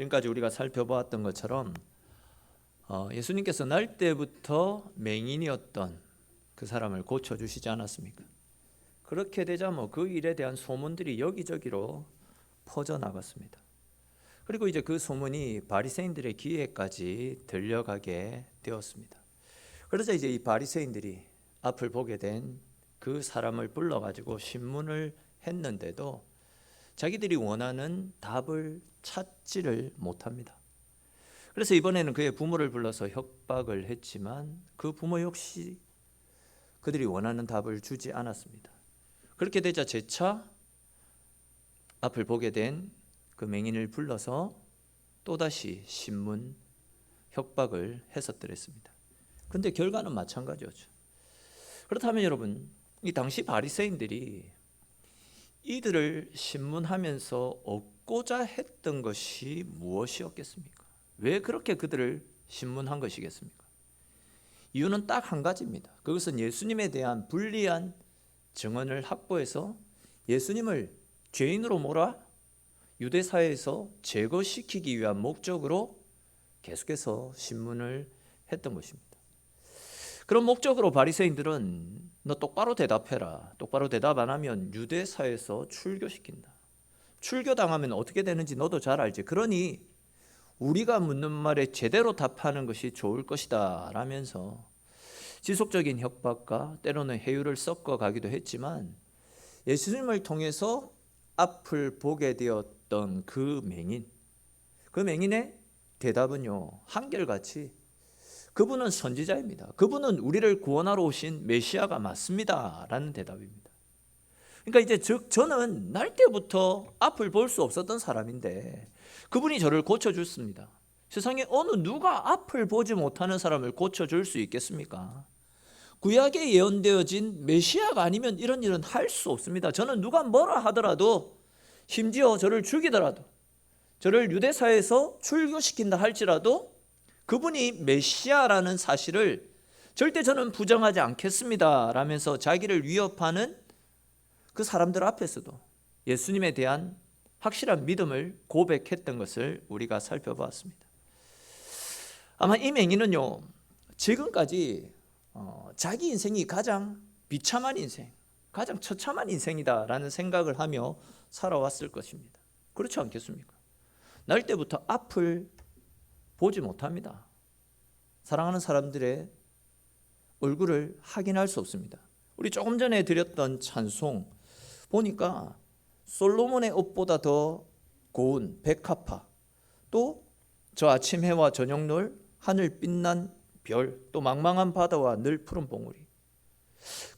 지금까지 우리가 살펴보았던 것처럼 예수님께서 날 때부터 맹인이었던 그 사람을 고쳐주시지 않았습니까? 그렇게 되자 그 일에 대한 소문들이 여기저기로 퍼져나갔습니다. 그리고 이제 그 소문이 바리새인들의 귀에까지 들려가게 되었습니다. 그러자 이제 이 바리새인들이 앞을 보게 된 그 사람을 불러가지고 신문을 했는데도 자기들이 원하는 답을 찾지를 못합니다. 그래서 이번에는 그의 부모를 불러서 협박을 했지만 그 부모 역시 그들이 원하는 답을 주지 않았습니다. 그렇게 되자 재차 앞을 보게 된 그 맹인을 불러서 또다시 신문 협박을 했었더랬습니다. 그런데 결과는 마찬가지였죠. 그렇다면 여러분, 이 당시 바리새인들이 이들을 신문하면서 얻고자 했던 것이 무엇이었겠습니까? 왜 그렇게 그들을 신문한 것이겠습니까? 이유는 딱 한 가지입니다. 그것은 예수님에 대한 불리한 증언을 확보해서 예수님을 죄인으로 몰아 유대 사회에서 제거시키기 위한 목적으로 계속해서 신문을 했던 것입니다. 그런 목적으로 바리새인들은 너 똑바로 대답해라. 똑바로 대답 안 하면 유대 사회에서 출교시킨다. 출교당하면 어떻게 되는지 너도 잘 알지. 그러니 우리가 묻는 말에 제대로 답하는 것이 좋을 것이다 라면서 지속적인 협박과 때로는 해유를 섞어가기도 했지만 예수님을 통해서 앞을 보게 되었던 그 맹인의 대답은요, 한결같이 그분은 선지자입니다. 그분은 우리를 구원하러 오신 메시아가 맞습니다 라는 대답입니다. 그러니까 이제 즉 저는 날 때부터 앞을 볼 수 없었던 사람인데 그분이 저를 고쳐줬습니다. 세상에 어느 누가 앞을 보지 못하는 사람을 고쳐줄 수 있겠습니까? 구약에 예언되어진 메시아가 아니면 이런 일은 할 수 없습니다. 저는 누가 뭐라 하더라도 심지어 저를 죽이더라도 저를 유대사에서 출교시킨다 할지라도 그분이 메시아라는 사실을 절대 저는 부정하지 않겠습니다 라면서 자기를 위협하는 그 사람들 앞에서도 예수님에 대한 확실한 믿음을 고백했던 것을 우리가 살펴보았습니다. 아마 이 맹인은요, 지금까지 자기 인생이 가장 비참한 인생, 가장 처참한 인생이다라는 생각을 하며 살아왔을 것입니다. 그렇지 않겠습니까? 날 때부터 앞을 보지 못합니다. 사랑하는 사람들의 얼굴을 확인할 수 없습니다. 우리 조금 전에 드렸던 찬송 보니까 솔로몬의 옷보다 더 고운 백합화, 또 저 아침 해와 저녁 노을, 하늘 빛난 별, 또 망망한 바다와 늘 푸른 봉우리,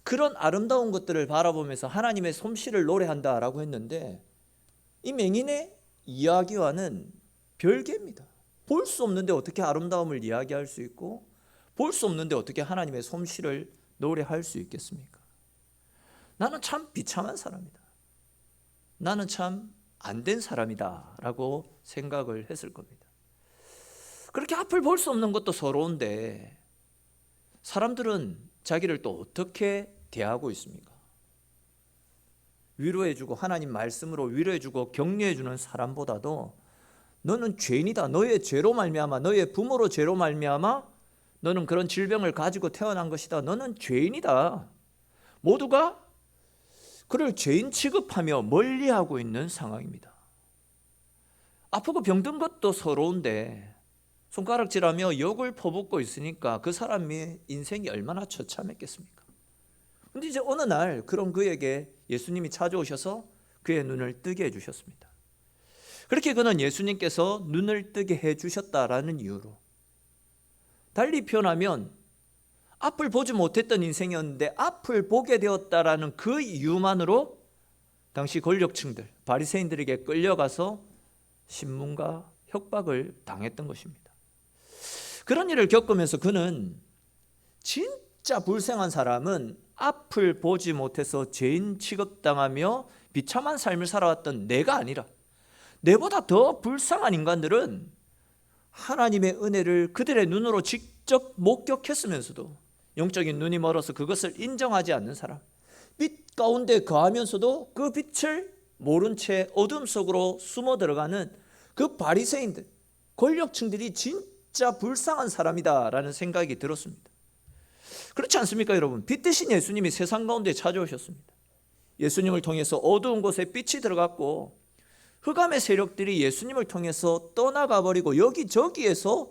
그런 아름다운 것들을 바라보면서 하나님의 솜씨를 노래한다라고 했는데 이 맹인의 이야기와는 별개입니다. 볼 수 없는데 어떻게 아름다움을 이야기할 수 있고 볼 수 없는데 어떻게 하나님의 솜씨를 노래할 수 있겠습니까? 나는 참 비참한 사람이다. 나는 참 안 된 사람이다 라고 생각을 했을 겁니다. 그렇게 앞을 볼 수 없는 것도 서러운데 사람들은 자기를 또 어떻게 대하고 있습니까? 위로해주고 하나님 말씀으로 위로해주고 격려해주는 사람보다도 너는 죄인이다, 너의 죄로 말미암아, 너의 부모로 죄로 말미암아 너는 그런 질병을 가지고 태어난 것이다, 너는 죄인이다, 모두가 그를 죄인 취급하며 멀리하고 있는 상황입니다. 아프고 병든 것도 서러운데 손가락질하며 욕을 퍼붓고 있으니까 그 사람의 인생이 얼마나 처참했겠습니까? 그런데 이제 어느 날 그런 그에게 예수님이 찾아오셔서 그의 눈을 뜨게 해주셨습니다. 그렇게 그는 예수님께서 눈을 뜨게 해주셨다라는 이유로, 달리 표현하면 앞을 보지 못했던 인생이었는데 앞을 보게 되었다라는 그 이유만으로 당시 권력층들, 바리새인들에게 끌려가서 신문과 협박을 당했던 것입니다. 그런 일을 겪으면서 그는 진짜 불쌍한 사람은 앞을 보지 못해서 죄인 취급당하며 비참한 삶을 살아왔던 내가 아니라 내보다 더 불쌍한 인간들은 하나님의 은혜를 그들의 눈으로 직접 목격했으면서도 영적인 눈이 멀어서 그것을 인정하지 않는 사람, 빛 가운데 거하면서도 그 빛을 모른 채 어둠 속으로 숨어 들어가는 그 바리새인들, 권력층들이 진짜 불쌍한 사람이다라는 생각이 들었습니다. 그렇지 않습니까, 여러분? 빛 대신 예수님이 세상 가운데 찾아오셨습니다. 예수님을 통해서 어두운 곳에 빛이 들어갔고 흑암의 세력들이 예수님을 통해서 떠나가 버리고 여기저기에서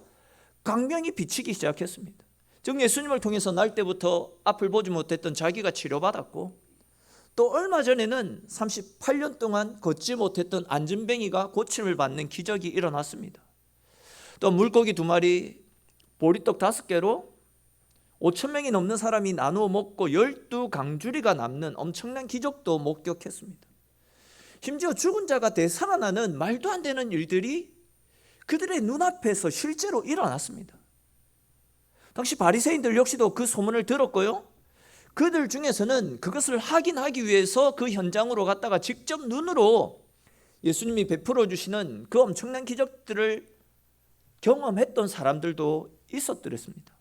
광명이 비치기 시작했습니다. 즉 예수님을 통해서 날 때부터 앞을 보지 못했던 자기가 치료받았고, 또 얼마 전에는 38년 동안 걷지 못했던 안진뱅이가 고침을 받는 기적이 일어났습니다. 또 물고기 2마리, 보리떡 5개로 5,000명이 넘는 사람이 나누어 먹고 12강주리가 남는 엄청난 기적도 목격했습니다. 심지어 죽은 자가 되살아나는 말도 안 되는 일들이 그들의 눈앞에서 실제로 일어났습니다. 당시 바리새인들 역시도 그 소문을 들었고요, 그들 중에서는 그것을 확인하기 위해서 그 현장으로 갔다가 직접 눈으로 예수님이 베풀어 주시는 그 엄청난 기적들을 경험했던 사람들도 있었더랬습니다.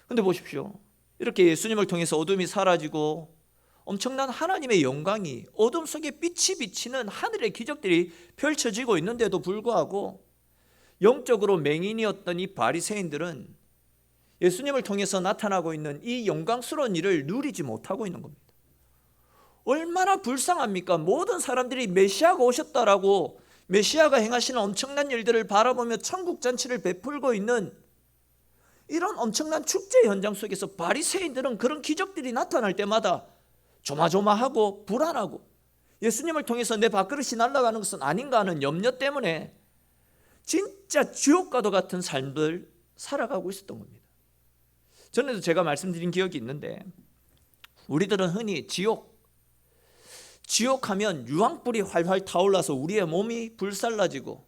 그런데 보십시오, 이렇게 예수님을 통해서 어둠이 사라지고 엄청난 하나님의 영광이 어둠 속에 빛이 비치는 하늘의 기적들이 펼쳐지고 있는데도 불구하고 영적으로 맹인이었던 이 바리새인들은 예수님을 통해서 나타나고 있는 이 영광스러운 일을 누리지 못하고 있는 겁니다. 얼마나 불쌍합니까? 모든 사람들이 메시아가 오셨다라고, 메시아가 행하시는 엄청난 일들을 바라보며 천국 잔치를 베풀고 있는 이런 엄청난 축제 현장 속에서 바리새인들은 그런 기적들이 나타날 때마다 조마조마하고 불안하고 예수님을 통해서 내 밥그릇이 날아가는 것은 아닌가 하는 염려 때문에 진짜 지옥과도 같은 삶을 살아가고 있었던 겁니다. 전에도 제가 말씀드린 기억이 있는데, 우리들은 흔히 지옥하면 유황불이 활활 타올라서 우리의 몸이 불살라지고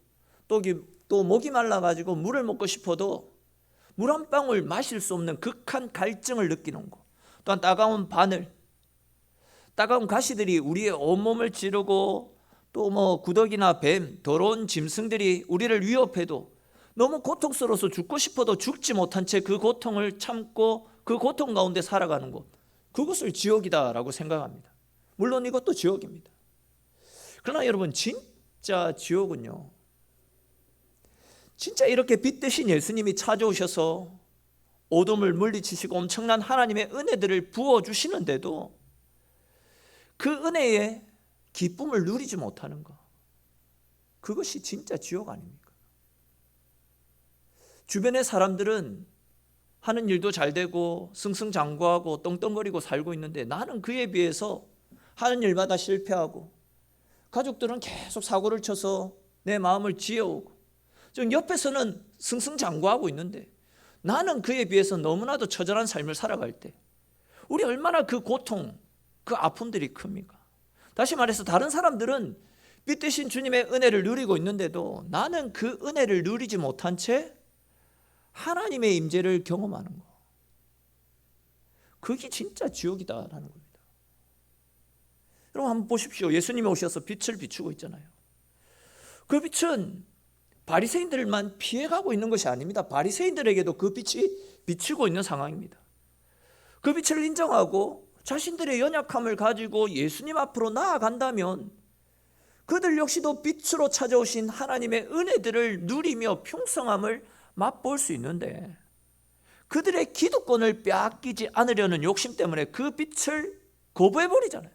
또 목이 말라가지고 물을 먹고 싶어도 물 한 방울 마실 수 없는 극한 갈증을 느끼는 것, 또한 따가운 바늘, 따가운 가시들이 우리의 온몸을 찌르고 또 구더기나 뱀, 더러운 짐승들이 우리를 위협해도 너무 고통스러워서 죽고 싶어도 죽지 못한 채 그 고통을 참고 그 고통 가운데 살아가는 것, 그것을 지옥이다라고 생각합니다. 물론 이것도 지옥입니다. 그러나 여러분, 진짜 지옥은요, 진짜 이렇게 빛 대신 예수님이 찾아오셔서 어둠을 물리치시고 엄청난 하나님의 은혜들을 부어주시는데도 그 은혜의 기쁨을 누리지 못하는 것, 그것이 진짜 지옥 아닙니까? 주변의 사람들은 하는 일도 잘 되고 승승장구하고 떵떵거리고 살고 있는데 나는 그에 비해서 하는 일마다 실패하고, 가족들은 계속 사고를 쳐서 내 마음을 지어오고, 즉 옆에서는 승승장구하고 있는데 나는 그에 비해서 너무나도 처절한 삶을 살아갈 때 우리 얼마나 그 고통, 그 아픔들이 큽니까? 다시 말해서 다른 사람들은 빛 대신 주님의 은혜를 누리고 있는데도 나는 그 은혜를 누리지 못한 채 하나님의 임재를 경험하는 거, 그게 진짜 지옥이다라는 겁니다. 여러분 한번 보십시오. 예수님이 오셔서 빛을 비추고 있잖아요. 그 빛은 바리새인들만 피해가고 있는 것이 아닙니다. 바리새인들에게도 그 빛이 비추고 있는 상황입니다. 그 빛을 인정하고 자신들의 연약함을 가지고 예수님 앞으로 나아간다면 그들 역시도 빛으로 찾아오신 하나님의 은혜들을 누리며 풍성함을 맛볼 수 있는데, 그들의 기득권을 빼앗기지 않으려는 욕심 때문에 그 빛을 거부해버리잖아요.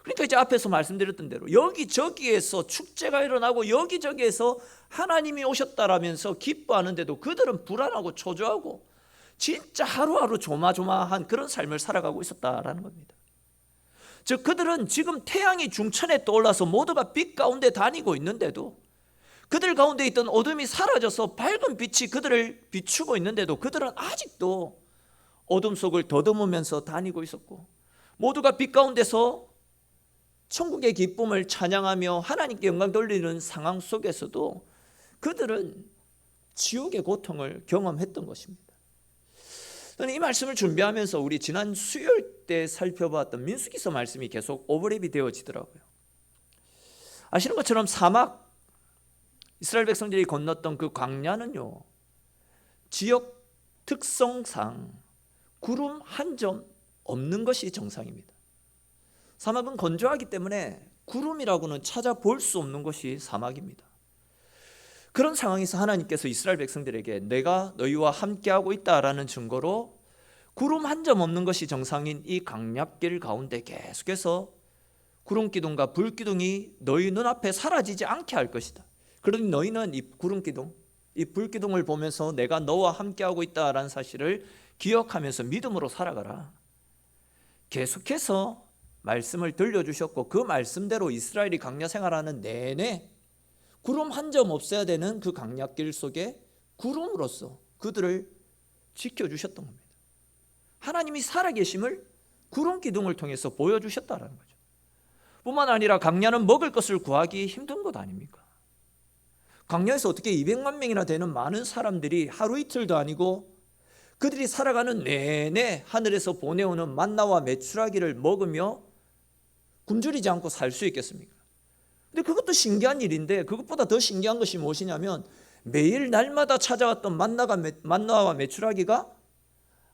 그러니까 이제 앞에서 말씀드렸던 대로 여기저기에서 축제가 일어나고 여기저기에서 하나님이 오셨다라면서 기뻐하는데도 그들은 불안하고 초조하고 진짜 하루하루 조마조마한 그런 삶을 살아가고 있었다라는 겁니다. 즉 그들은 지금 태양이 중천에 떠올라서 모두가 빛 가운데 다니고 있는데도, 그들 가운데 있던 어둠이 사라져서 밝은 빛이 그들을 비추고 있는데도 그들은 아직도 어둠 속을 더듬으면서 다니고 있었고, 모두가 빛 가운데서 천국의 기쁨을 찬양하며 하나님께 영광 돌리는 상황 속에서도 그들은 지옥의 고통을 경험했던 것입니다. 저는 이 말씀을 준비하면서 우리 지난 수요일 때 살펴봤던 민수기서 말씀이 계속 오버랩이 되어지더라고요. 아시는 것처럼 사막, 이스라엘 백성들이 건넜던 그 광야는요, 지역 특성상 구름 한 점 없는 것이 정상입니다. 사막은 건조하기 때문에 구름이라고는 찾아볼 수 없는 것이 사막입니다. 그런 상황에서 하나님께서 이스라엘 백성들에게 내가 너희와 함께하고 있다라는 증거로 구름 한 점 없는 것이 정상인 이 강약길 가운데 계속해서 구름 기둥과 불 기둥이 너희 눈앞에 사라지지 않게 할 것이다. 그러니 너희는 이 구름 기둥, 이 불 기둥을 보면서 내가 너와 함께하고 있다라는 사실을 기억하면서 믿음으로 살아가라. 계속해서 말씀을 들려주셨고 그 말씀대로 이스라엘이 광야 생활하는 내내 구름 한 점 없어야 되는 그 강약길 속에 구름으로서 그들을 지켜주셨던 겁니다. 하나님이 살아계심을 구름 기둥을 통해서 보여주셨다는 거죠. 뿐만 아니라 광야는 먹을 것을 구하기 힘든 것 아닙니까? 광야에서 어떻게 200만 명이나 되는 많은 사람들이 하루 이틀도 아니고 그들이 살아가는 내내 하늘에서 보내오는 만나와 메추라기를 먹으며 굶주리지 않고 살 수 있겠습니까? 근데 그것도 신기한 일인데 그것보다 더 신기한 것이 무엇이냐면 매일 날마다 찾아왔던 만나와 메추라기가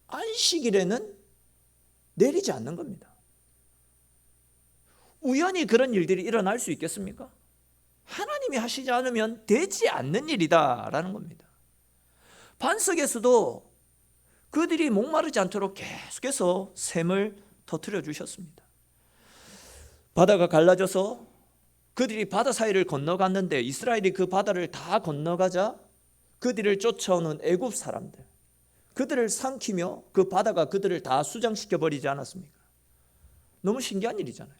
안식일에는 내리지 않는 겁니다. 우연히 그런 일들이 일어날 수 있겠습니까? 하나님이 하시지 않으면 되지 않는 일이다라는 겁니다. 반석에서도 그들이 목마르지 않도록 계속해서 샘을 터뜨려 주셨습니다. 바다가 갈라져서 그들이 바다 사이를 건너갔는데 이스라엘이 그 바다를 다 건너가자 그들을 쫓아오는 애굽 사람들, 그들을 삼키며 그 바다가 그들을 다 수장시켜 버리지 않았습니까? 너무 신기한 일이잖아요.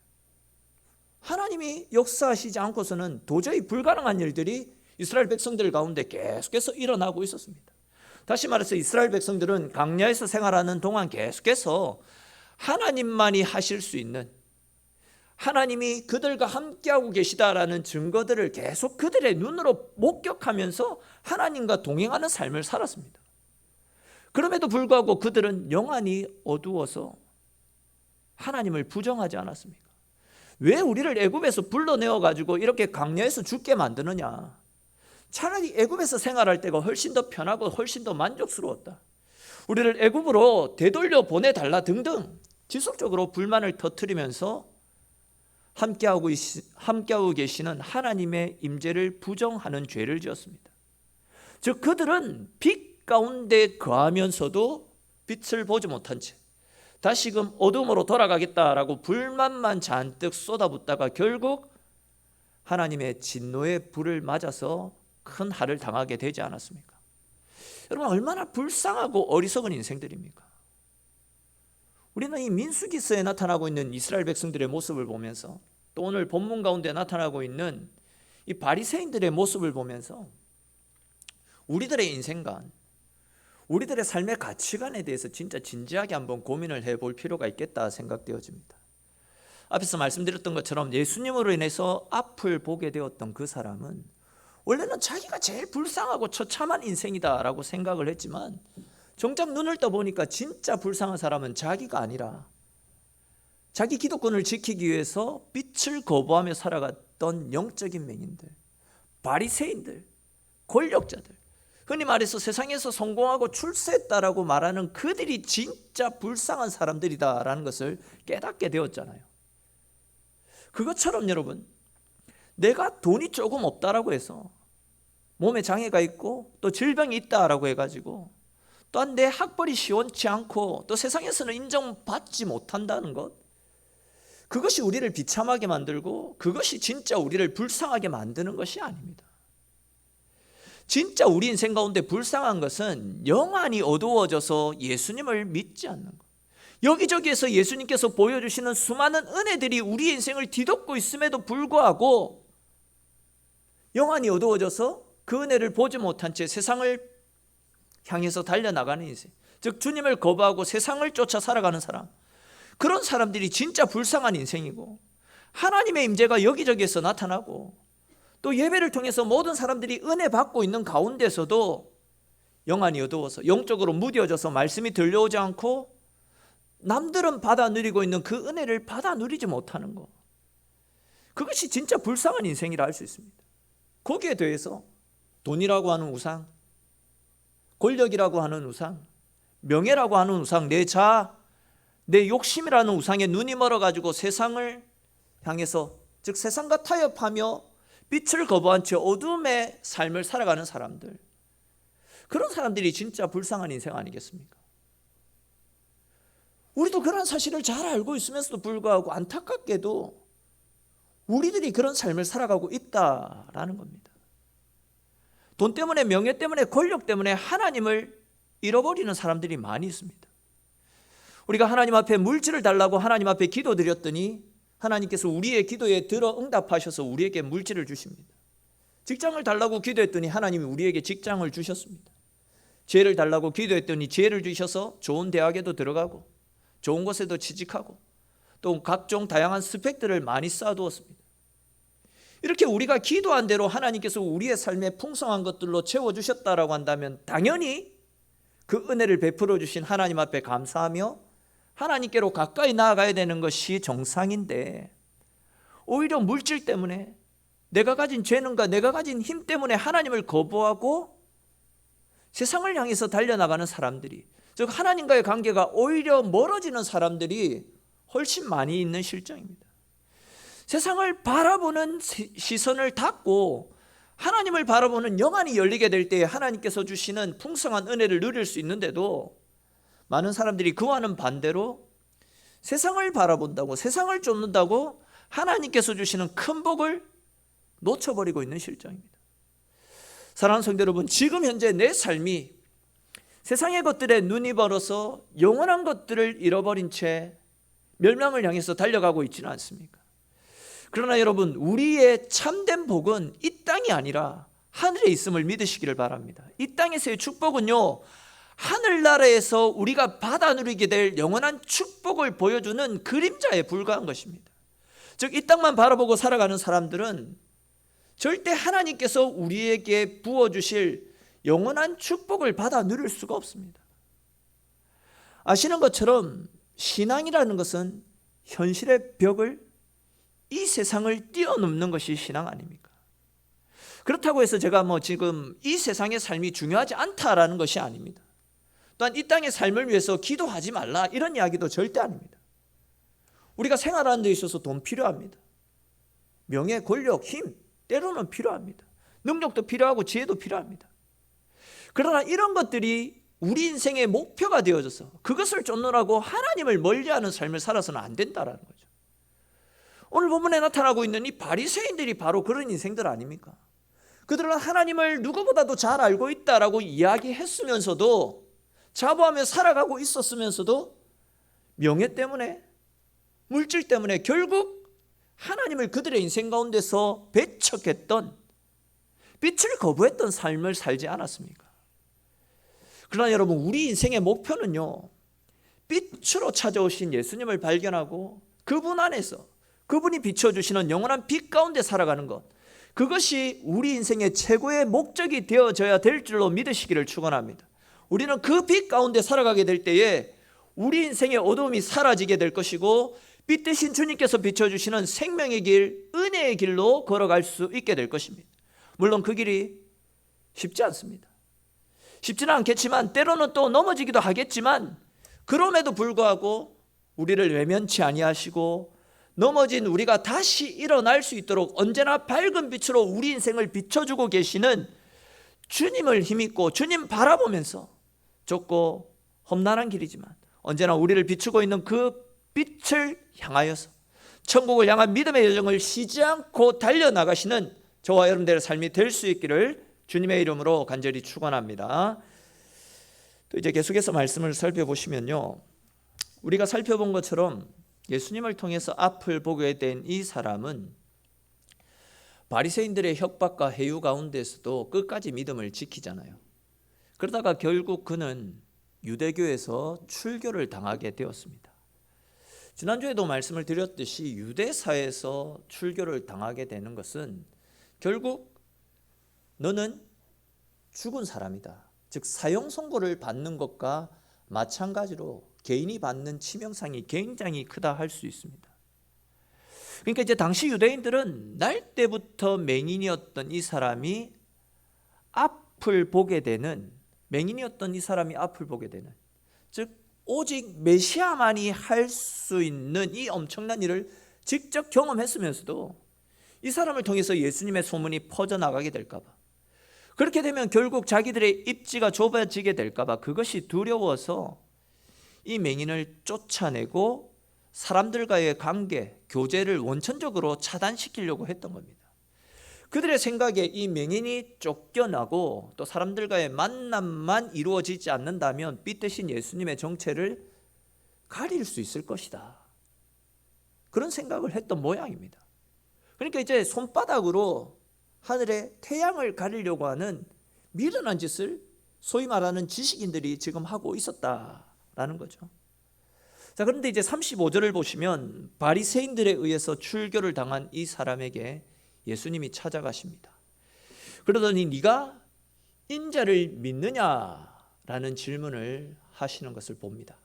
하나님이 역사하시지 않고서는 도저히 불가능한 일들이 이스라엘 백성들 가운데 계속해서 일어나고 있었습니다. 다시 말해서 이스라엘 백성들은 광야에서 생활하는 동안 계속해서 하나님만이 하실 수 있는, 하나님이 그들과 함께하고 계시다라는 증거들을 계속 그들의 눈으로 목격하면서 하나님과 동행하는 삶을 살았습니다. 그럼에도 불구하고 그들은 영안이 어두워서 하나님을 부정하지 않았습니까? 왜 우리를 애굽에서 불러내어 가지고 이렇게 광야에서 죽게 만드느냐? 차라리 애굽에서 생활할 때가 훨씬 더 편하고 훨씬 더 만족스러웠다. 우리를 애굽으로 되돌려 보내달라 등등 지속적으로 불만을 터뜨리면서 함께하고 계시는 하나님의 임재를 부정하는 죄를 지었습니다. 즉 그들은 빛 가운데 거하면서도 빛을 보지 못한 채 다시금 어둠으로 돌아가겠다라고 불만만 잔뜩 쏟아붓다가 결국 하나님의 진노의 불을 맞아서 큰 할을 당하게 되지 않았습니까? 여러분 얼마나 불쌍하고 어리석은 인생들입니까? 우리는 이 민수기서에 나타나고 있는 이스라엘 백성들의 모습을 보면서 또 오늘 본문 가운데 나타나고 있는 이 바리새인들의 모습을 보면서 우리들의 인생관, 우리들의 삶의 가치관에 대해서 진짜 진지하게 한번 고민을 해볼 필요가 있겠다 생각되어집니다. 앞에서 말씀드렸던 것처럼 예수님으로 인해서 앞을 보게 되었던 그 사람은 원래는 자기가 제일 불쌍하고 처참한 인생이다라고 생각을 했지만 정작 눈을 떠보니까 진짜 불쌍한 사람은 자기가 아니라 자기 기득권을 지키기 위해서 빛을 거부하며 살아갔던 영적인 맹인들, 바리새인들, 권력자들, 흔히 말해서 세상에서 성공하고 출세했다라고 말하는 그들이 진짜 불쌍한 사람들이다라는 것을 깨닫게 되었잖아요. 그것처럼 여러분, 내가 돈이 조금 없다라고 해서 몸에 장애가 있고 또 질병이 있다라고 해가지고 또한 내 학벌이 시원치 않고 또 세상에서는 인정받지 못한다는 것, 그것이 우리를 비참하게 만들고 그것이 진짜 우리를 불쌍하게 만드는 것이 아닙니다. 진짜 우리 인생 가운데 불쌍한 것은 영안이 어두워져서 예수님을 믿지 않는 것, 여기저기에서 예수님께서 보여주시는 수많은 은혜들이 우리 인생을 뒤덮고 있음에도 불구하고 영안이 어두워져서 그 은혜를 보지 못한 채 세상을 향해서 달려나가는 인생, 즉 주님을 거부하고 세상을 쫓아 살아가는 사람, 그런 사람들이 진짜 불쌍한 인생이고 하나님의 임재가 여기저기에서 나타나고 또 예배를 통해서 모든 사람들이 은혜 받고 있는 가운데서도 영안이 어두워서 영적으로 무뎌져서 말씀이 들려오지 않고 남들은 받아 누리고 있는 그 은혜를 받아 누리지 못하는 것, 그것이 진짜 불쌍한 인생이라 할 수 있습니다. 거기에 대해서 돈이라고 하는 우상, 권력이라고 하는 우상, 명예라고 하는 우상, 내 자아, 내 욕심이라는 우상에 눈이 멀어가지고 세상을 향해서, 즉 세상과 타협하며 빛을 거부한 채 어둠의 삶을 살아가는 사람들, 그런 사람들이 진짜 불쌍한 인생 아니겠습니까? 우리도 그런 사실을 잘 알고 있으면서도 불구하고 안타깝게도 우리들이 그런 삶을 살아가고 있다라는 겁니다. 돈 때문에, 명예 때문에, 권력 때문에 하나님을 잃어버리는 사람들이 많이 있습니다. 우리가 하나님 앞에 물질을 달라고 하나님 앞에 기도드렸더니 하나님께서 우리의 기도에 들어 응답하셔서 우리에게 물질을 주십니다. 직장을 달라고 기도했더니 하나님이 우리에게 직장을 주셨습니다. 지혜를 달라고 기도했더니 지혜를 주셔서 좋은 대학에도 들어가고 좋은 곳에도 취직하고 또 각종 다양한 스펙들을 많이 쌓아두었습니다. 이렇게 우리가 기도한 대로 하나님께서 우리의 삶에 풍성한 것들로 채워주셨다라고 한다면 당연히 그 은혜를 베풀어 주신 하나님 앞에 감사하며 하나님께로 가까이 나아가야 되는 것이 정상인데, 오히려 물질 때문에, 내가 가진 재능과 내가 가진 힘 때문에 하나님을 거부하고 세상을 향해서 달려나가는 사람들이, 즉 하나님과의 관계가 오히려 멀어지는 사람들이 훨씬 많이 있는 실정입니다. 세상을 바라보는 시선을 닫고 하나님을 바라보는 영안이 열리게 될 때에 하나님께서 주시는 풍성한 은혜를 누릴 수 있는데도 많은 사람들이 그와는 반대로 세상을 바라본다고, 세상을 쫓는다고 하나님께서 주시는 큰 복을 놓쳐버리고 있는 실정입니다. 사랑하는 성도 여러분, 지금 현재 내 삶이 세상의 것들에 눈이 멀어서 영원한 것들을 잃어버린 채 멸망을 향해서 달려가고 있지는 않습니까? 그러나 여러분, 우리의 참된 복은 이 땅이 아니라 하늘에 있음을 믿으시기를 바랍니다. 이 땅에서의 축복은요, 하늘나라에서 우리가 받아 누리게 될 영원한 축복을 보여주는 그림자에 불과한 것입니다. 즉, 이 땅만 바라보고 살아가는 사람들은 절대 하나님께서 우리에게 부어주실 영원한 축복을 받아 누릴 수가 없습니다. 아시는 것처럼 신앙이라는 것은 현실의 벽을, 이 세상을 뛰어넘는 것이 신앙 아닙니까? 그렇다고 해서 제가 지금 이 세상의 삶이 중요하지 않다라는 것이 아닙니다. 또한 이 땅의 삶을 위해서 기도하지 말라, 이런 이야기도 절대 아닙니다. 우리가 생활하는 데 있어서 돈 필요합니다. 명예, 권력, 힘 때로는 필요합니다. 능력도 필요하고 지혜도 필요합니다. 그러나 이런 것들이 우리 인생의 목표가 되어져서 그것을 쫓느라고 하나님을 멀리하는 삶을 살아서는 안 된다라는 거죠. 오늘 본문에 나타나고 있는 이 바리새인들이 바로 그런 인생들 아닙니까? 그들은 하나님을 누구보다도 잘 알고 있다라고 이야기했으면서도, 자부하며 살아가고 있었으면서도 명예 때문에, 물질 때문에 결국 하나님을 그들의 인생 가운데서 배척했던, 빛을 거부했던 삶을 살지 않았습니까? 그러나 여러분, 우리 인생의 목표는요, 빛으로 찾아오신 예수님을 발견하고 그분 안에서, 그분이 비춰주시는 영원한 빛 가운데 살아가는 것, 그것이 우리 인생의 최고의 목적이 되어져야 될 줄로 믿으시기를 축원합니다. 우리는 그 빛 가운데 살아가게 될 때에 우리 인생의 어두움이 사라지게 될 것이고, 빛 대신 주님께서 비춰주시는 생명의 길, 은혜의 길로 걸어갈 수 있게 될 것입니다. 물론 그 길이 쉽지 않습니다. 쉽지는 않겠지만, 때로는 또 넘어지기도 하겠지만, 그럼에도 불구하고 우리를 외면치 아니하시고 넘어진 우리가 다시 일어날 수 있도록 언제나 밝은 빛으로 우리 인생을 비춰주고 계시는 주님을 힘입고 주님 바라보면서, 좁고 험난한 길이지만 언제나 우리를 비추고 있는 그 빛을 향하여서 천국을 향한 믿음의 여정을 쉬지 않고 달려나가시는 저와 여러분들의 삶이 될 수 있기를 주님의 이름으로 간절히 축원합니다. 또 이제 계속해서 말씀을 살펴보시면요, 우리가 살펴본 것처럼 예수님을 통해서 앞을 보게 된 이 사람은 바리새인들의 협박과 해유 가운데서도 끝까지 믿음을 지키잖아요. 그러다가 결국 그는 유대교에서 출교를 당하게 되었습니다. 지난주에도 말씀을 드렸듯이 유대사에서 출교를 당하게 되는 것은 결국 너는 죽은 사람이다, 즉 사형 선고를 받는 것과 마찬가지로 개인이 받는 치명상이 굉장히 크다 할 수 있습니다. 그러니까 이제 당시 유대인들은 날 때부터 맹인이었던 이 사람이 앞을 보게 되는, 맹인이었던 이 사람이 앞을 보게 되는, 즉 오직 메시아만이 할 수 있는 이 엄청난 일을 직접 경험했으면서도 이 사람을 통해서 예수님의 소문이 퍼져나가게 될까 봐, 그렇게 되면 결국 자기들의 입지가 좁아지게 될까 봐 그것이 두려워서 이 맹인을 쫓아내고 사람들과의 관계, 교제를 원천적으로 차단시키려고 했던 겁니다. 그들의 생각에 이 맹인이 쫓겨나고 또 사람들과의 만남만 이루어지지 않는다면 빛 대신 예수님의 정체를 가릴 수 있을 것이다, 그런 생각을 했던 모양입니다. 그러니까 이제 손바닥으로 하늘의 태양을 가리려고 하는 미련한 짓을 소위 말하는 지식인들이 지금 하고 있었다라는 거죠. 자, 그런데 이제 35절을 보시면 바리새인들에 의해서 출교를 당한 이 사람에게 예수님이 찾아가십니다. 그러더니 네가 인자를 믿느냐라는 질문을 하시는 것을 봅니다.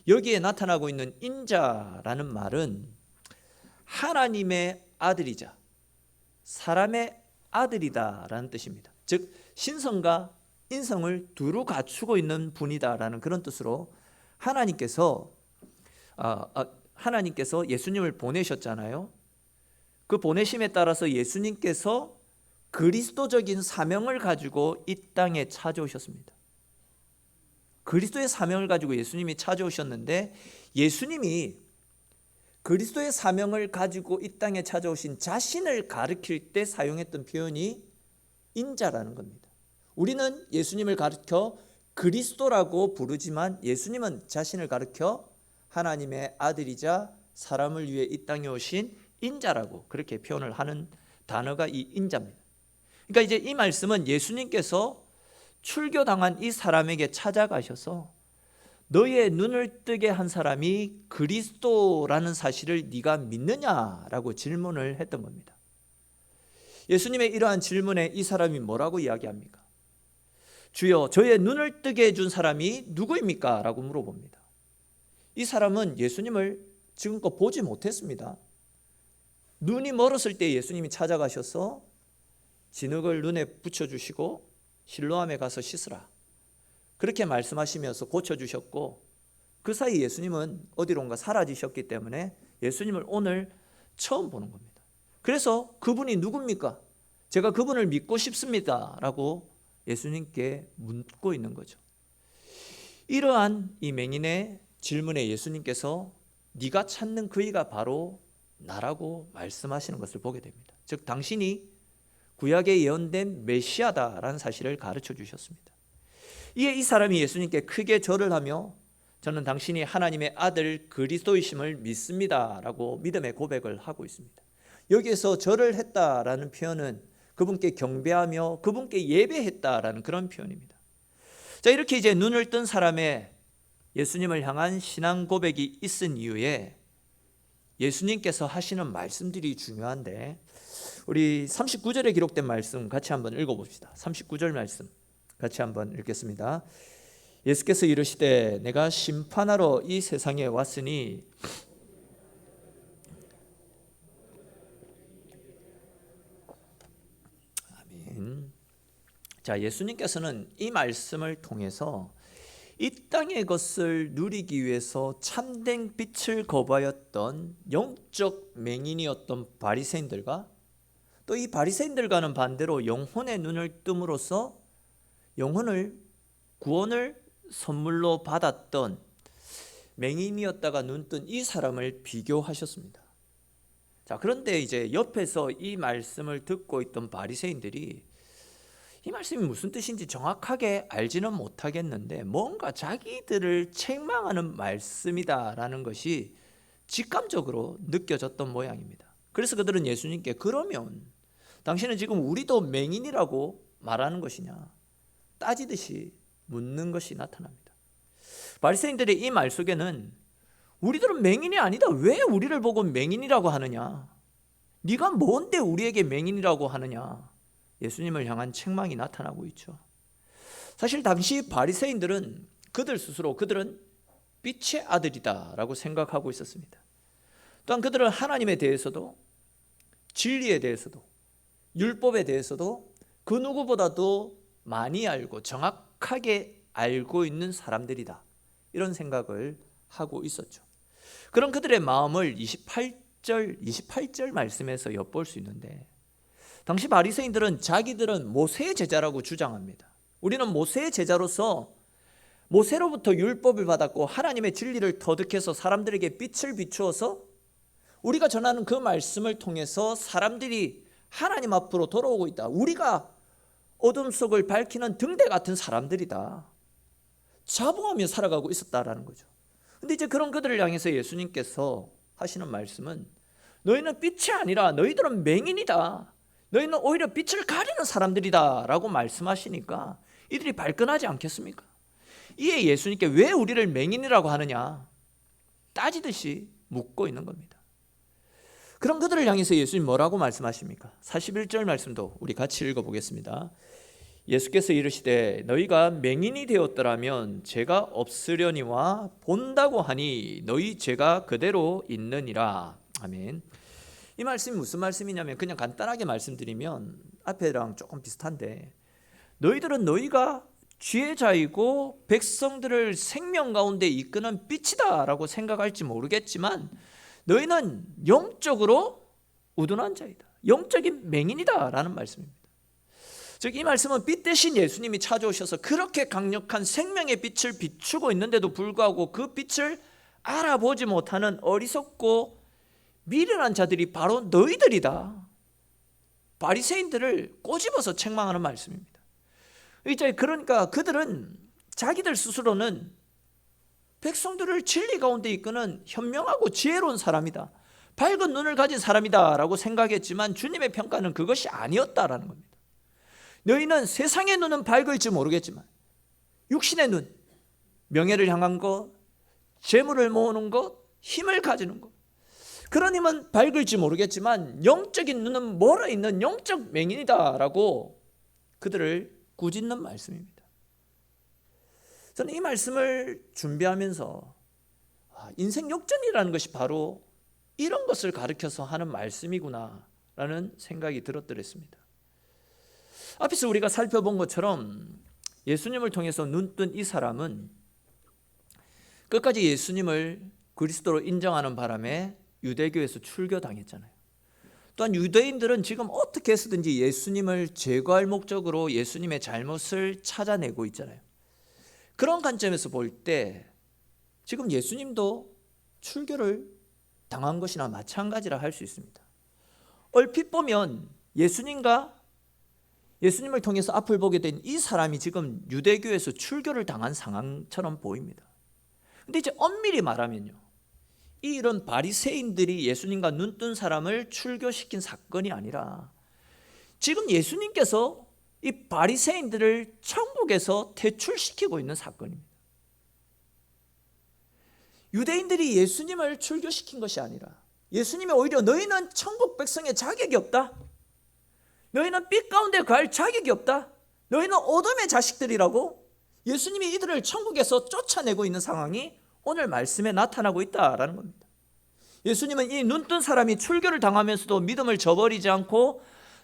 여기에 나타나고 있는 인자라는 말은 하나님의 아들이자 사람의 아들이다라는 뜻입니다. 즉 신성과 인성을 두루 갖추고 있는 분이다라는 그런 뜻으로 하나님께서 예수님을 보내셨잖아요. 그 보내심에 따라서 예수님께서 그리스도적인 사명을 가지고 이 땅에 찾아오셨습니다. 그리스도의 사명을 가지고 예수님이 찾아오셨는데, 예수님이 그리스도의 사명을 가지고 이 땅에 찾아오신 자신을 가리킬 때 사용했던 표현이 인자라는 겁니다. 우리는 예수님을 가리켜 그리스도라고 부르지만 예수님은 자신을 가리켜 하나님의 아들이자 사람을 위해 이 땅에 오신 인자라고 그렇게 표현을 하는 단어가 이 인자입니다. 그러니까 이제 이 말씀은 예수님께서 출교당한 이 사람에게 찾아가셔서 너의 눈을 뜨게 한 사람이 그리스도라는 사실을 네가 믿느냐라고 질문을 했던 겁니다. 예수님의 이러한 질문에 이 사람이 뭐라고 이야기합니까? 주여, 저의 눈을 뜨게 해준 사람이 누구입니까? 라고 물어봅니다. 이 사람은 예수님을 지금껏 보지 못했습니다. 눈이 멀었을 때 예수님이 찾아가셔서 진흙을 눈에 붙여주시고 실로암에 가서 씻으라, 그렇게 말씀하시면서 고쳐주셨고, 그 사이 예수님은 어디론가 사라지셨기 때문에 예수님을 오늘 처음 보는 겁니다. 그래서 그분이 누굽니까? 제가 그분을 믿고 싶습니다 라고 예수님께 묻고 있는 거죠. 이러한 이 맹인의 질문에 예수님께서 네가 찾는 그이가 바로 나라고 말씀하시는 것을 보게 됩니다. 즉 당신이 구약에 예언된 메시아다라는 사실을 가르쳐 주셨습니다. 이에 이 사람이 예수님께 크게 절을 하며 저는 당신이 하나님의 아들 그리스도이심을 믿습니다 라고 믿음의 고백을 하고 있습니다. 여기에서 절을 했다라는 표현은 그분께 경배하며 그분께 예배했다라는 그런 표현입니다. 자, 이렇게 이제 눈을 뜬 사람의 예수님을 향한 신앙 고백이 있은 이후에 예수님께서 하시는 말씀들이 중요한데, 우리 39절에 기록된 말씀 같이 한번 읽어봅시다. 39절 말씀 같이 한번 읽겠습니다. 예수께서 이르시되 내가 심판하러 이 세상에 왔으니 아멘. 자, 예수님께서는 이 말씀을 통해서 이 땅의 것을 누리기 위해서 참된 빛을 거부하였던 영적 맹인이었던 바리새인들과 또 이 바리새인들과는 반대로 영혼의 눈을 뜸으로써 영혼을 구원을 선물로 받았던 맹인이었다가 눈뜬 이 사람을 비교하셨습니다. 자, 그런데 이제 옆에서 이 말씀을 듣고 있던 바리새인들이 이 말씀이 무슨 뜻인지 정확하게 알지는 못하겠는데 뭔가 자기들을 책망하는 말씀이다라는 것이 직감적으로 느껴졌던 모양입니다. 그래서 그들은 예수님께 그러면 당신은 지금 우리도 맹인이라고 말하는 것이냐 따지듯이 묻는 것이 나타납니다. 바리새인들의 이 말 속에는 우리들은 맹인이 아니다, 왜 우리를 보고 맹인이라고 하느냐, 네가 뭔데 우리에게 맹인이라고 하느냐, 예수님을 향한 책망이 나타나고 있죠. 사실 당시 바리새인들은 그들 스스로 그들은 빛의 아들이다라고 생각하고 있었습니다. 또한 그들은 하나님에 대해서도 진리에 대해서도 율법에 대해서도 그 누구보다도 많이 알고 정확하게 알고 있는 사람들이다, 이런 생각을 하고 있었죠. 그런 그들의 마음을 28절 말씀에서 엿볼 수 있는데, 당시 바리새인들은 자기들은 모세의 제자라고 주장합니다. 우리는 모세의 제자로서 모세로부터 율법을 받았고 하나님의 진리를 터득해서 사람들에게 빛을 비추어서 우리가 전하는 그 말씀을 통해서 사람들이 하나님 앞으로 돌아오고 있다. 우리가 어둠 속을 밝히는 등대 같은 사람들이다. 자부하며 살아가고 있었다라는 거죠. 근데 이제 그런 그들을 향해서 예수님께서 하시는 말씀은, 너희는 빛이 아니라 너희들은 맹인이다. 너희는 오히려 빛을 가리는 사람들이다 라고 말씀하시니까 이들이 발끈하지 않겠습니까? 이에 예수님께 왜 우리를 맹인이라고 하느냐 따지듯이 묻고 있는 겁니다. 그럼 그들을 향해서 예수님 뭐라고 말씀하십니까? 41절 말씀도 우리 같이 읽어보겠습니다. 예수께서 이르시되 너희가 맹인이 되었더라면 죄가 없으려니와 본다고 하니 너희 죄가 그대로 있느니라. 아멘. 이 말씀이 무슨 말씀이냐면, 그냥 간단하게 말씀드리면 앞에랑 조금 비슷한데, 너희들은 너희가 지혜자이고 백성들을 생명 가운데 이끄는 빛이다 라고 생각할지 모르겠지만 너희는 영적으로 우둔한 자이다. 영적인 맹인이다 라는 말씀입니다. 즉 이 말씀은 빛 대신 예수님이 찾아오셔서 그렇게 강력한 생명의 빛을 비추고 있는데도 불구하고 그 빛을 알아보지 못하는 어리석고 미련한 자들이 바로 너희들이다. 바리새인들을 꼬집어서 책망하는 말씀입니다. 이제 그러니까 그들은 자기들 스스로는 백성들을 진리 가운데 이끄는 현명하고 지혜로운 사람이다, 밝은 눈을 가진 사람이다 라고 생각했지만 주님의 평가는 그것이 아니었다라는 겁니다. 너희는 세상의 눈은 밝을지 모르겠지만 육신의 눈, 명예를 향한 것, 재물을 모으는 것, 힘을 가지는 것, 그런 힘은 밝을지 모르겠지만 영적인 눈은 멀어있는 영적 맹인이다 라고 그들을 꾸짖는 말씀입니다. 저는 이 말씀을 준비하면서 인생 역전이라는 것이 바로 이런 것을 가르쳐서 하는 말씀이구나 라는 생각이 들었더랬습니다. 앞에서 우리가 살펴본 것처럼 예수님을 통해서 눈뜬 이 사람은 끝까지 예수님을 그리스도로 인정하는 바람에 유대교에서 출교당했잖아요. 또한 유대인들은 지금 어떻게 해서든지 예수님을 제거할 목적으로 예수님의 잘못을 찾아내고 있잖아요. 그런 관점에서 볼 때 지금 예수님도 출교를 당한 것이나 마찬가지라 할 수 있습니다. 얼핏 보면 예수님을 통해서 앞을 보게 된 이 사람이 지금 유대교에서 출교를 당한 상황처럼 보입니다. 근데 이제 엄밀히 말하면요, 이 이런 바리새인들이 예수님과 눈뜬 사람을 출교시킨 사건이 아니라 지금 예수님께서 이 바리새인들을 천국에서 퇴출시키고 있는 사건입니다. 유대인들이 예수님을 출교시킨 것이 아니라 예수님이 오히려 너희는 천국 백성의 자격이 없다, 너희는 빛 가운데 갈 자격이 없다, 너희는 어둠의 자식들이라고 예수님이 이들을 천국에서 쫓아내고 있는 상황이 오늘 말씀에 나타나고 있다라는 겁니다. 예수님은 이 눈뜬 사람이 출교를 당하면서도 믿음을 저버리지 않고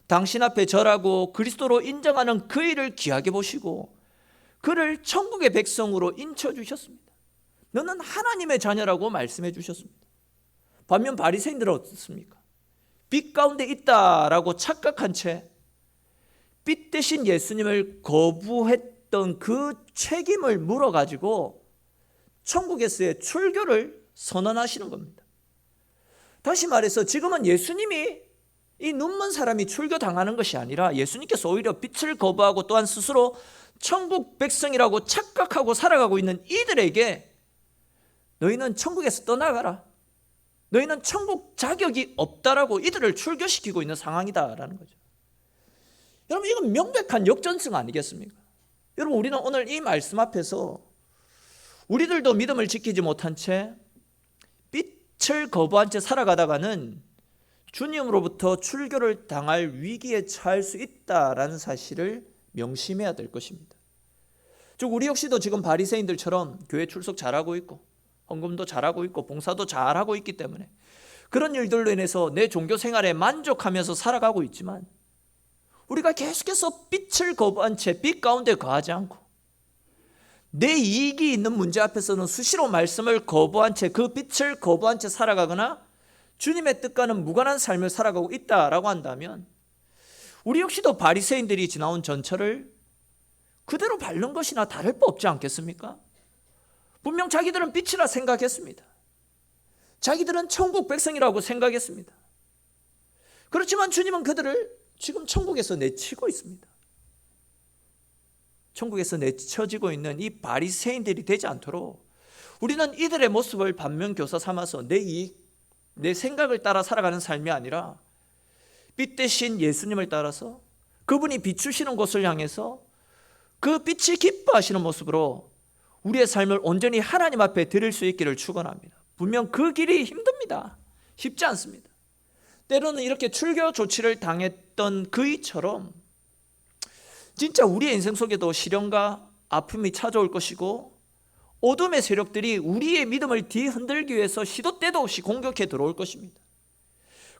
당신 앞에 절하고 그리스도로 인정하는 그 일을 귀하게 보시고 그를 천국의 백성으로 인쳐주셨습니다. 너는 하나님의 자녀라고 말씀해 주셨습니다. 반면 바리새인들은 어떻습니까? 빛 가운데 있다라고 착각한 채 빛 대신 예수님을 거부했던 그 책임을 물어가지고 천국에서의 출교를 선언하시는 겁니다. 다시 말해서 지금은 예수님이 이 눈먼 사람이 출교당하는 것이 아니라 예수님께서 오히려 빛을 거부하고 또한 스스로 천국 백성이라고 착각하고 살아가고 있는 이들에게 너희는 천국에서 떠나가라, 너희는 천국 자격이 없다라고 이들을 출교시키고 있는 상황이다라는 거죠. 여러분, 이건 명백한 역전승 아니겠습니까? 여러분, 우리는 오늘 이 말씀 앞에서 우리들도 믿음을 지키지 못한 채 빛을 거부한 채 살아가다가는 주님으로부터 출교를 당할 위기에 처할 수 있다라는 사실을 명심해야 될 것입니다. 즉 우리 역시도 지금 바리새인들처럼 교회 출석 잘하고 있고 헌금도 잘하고 있고 봉사도 잘하고 있기 때문에 그런 일들로 인해서 내 종교 생활에 만족하면서 살아가고 있지만 우리가 계속해서 빛을 거부한 채 빛 가운데 거하지 않고 내 이익이 있는 문제 앞에서는 수시로 말씀을 거부한 채 그 빛을 거부한 채 살아가거나 주님의 뜻과는 무관한 삶을 살아가고 있다라고 한다면 우리 역시도 바리새인들이 지나온 전철을 그대로 밟는 것이나 다를 바 없지 않겠습니까? 분명 자기들은 빛이라 생각했습니다. 자기들은 천국 백성이라고 생각했습니다. 그렇지만 주님은 그들을 지금 천국에서 내치고 있습니다. 천국에서 내쳐지고 있는 이 바리새인들이 되지 않도록 우리는 이들의 모습을 반면교사 삼아서 내 이익, 내 생각을 따라 살아가는 삶이 아니라 빛 대신 예수님을 따라서 그분이 비추시는 곳을 향해서 그 빛이 기뻐하시는 모습으로 우리의 삶을 온전히 하나님 앞에 드릴 수 있기를 축원합니다. 분명 그 길이 힘듭니다. 쉽지 않습니다. 때로는 이렇게 출교 조치를 당했던 그이처럼 진짜 우리의 인생 속에도 시련과 아픔이 찾아올 것이고 어둠의 세력들이 우리의 믿음을 뒤흔들기 위해서 시도 때도 없이 공격해 들어올 것입니다.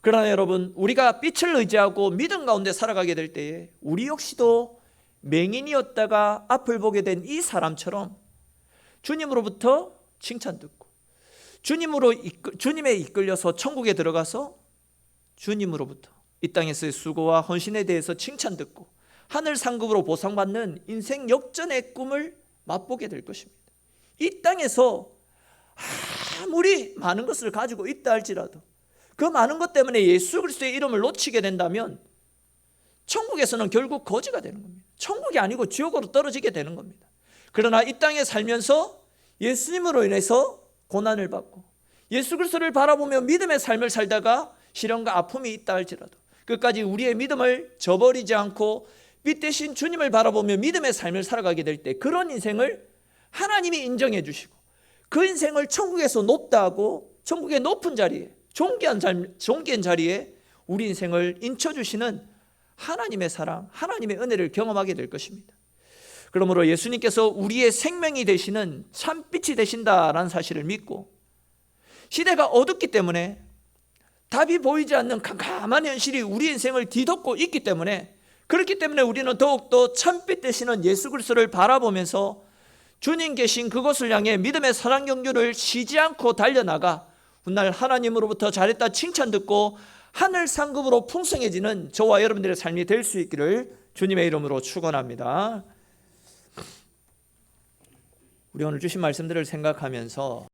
그러나 여러분, 우리가 빛을 의지하고 믿음 가운데 살아가게 될 때에 우리 역시도 맹인이었다가 앞을 보게 된 이 사람처럼 주님으로부터 칭찬 듣고 주님에 이끌려서 천국에 들어가서 주님으로부터 이 땅에서의 수고와 헌신에 대해서 칭찬 듣고 하늘 상급으로 보상받는 인생 역전의 꿈을 맛보게 될 것입니다. 이 땅에서 아무리 많은 것을 가지고 있다 할지라도 그 많은 것 때문에 예수 그리스도의 이름을 놓치게 된다면 천국에서는 결국 거지가 되는 겁니다. 천국이 아니고 지옥으로 떨어지게 되는 겁니다. 그러나 이 땅에 살면서 예수님으로 인해서 고난을 받고 예수 그리스도를 바라보며 믿음의 삶을 살다가 시련과 아픔이 있다 할지라도 끝까지 우리의 믿음을 저버리지 않고 빛 대신 주님을 바라보며 믿음의 삶을 살아가게 될 때 그런 인생을 하나님이 인정해 주시고 그 인생을 천국에서 높다 하고 천국의 높은 자리에 존귀한 자리에 우리 인생을 인쳐주시는 하나님의 사랑, 하나님의 은혜를 경험하게 될 것입니다. 그러므로 예수님께서 우리의 생명이 되시는 참빛이 되신다라는 사실을 믿고 시대가 어둡기 때문에 답이 보이지 않는 캄캄한 현실이 우리 인생을 뒤덮고 있기 때문에 그렇기 때문에 우리는 더욱더 참빛 되시는 예수 그리스도를 바라보면서 주님 계신 그곳을 향해 믿음의 사랑 경주를 쉬지 않고 달려나가 훗날 하나님으로부터 잘했다 칭찬 듣고 하늘 상급으로 풍성해지는 저와 여러분들의 삶이 될 수 있기를 주님의 이름으로 축원합니다. 우리 오늘 주신 말씀들을 생각하면서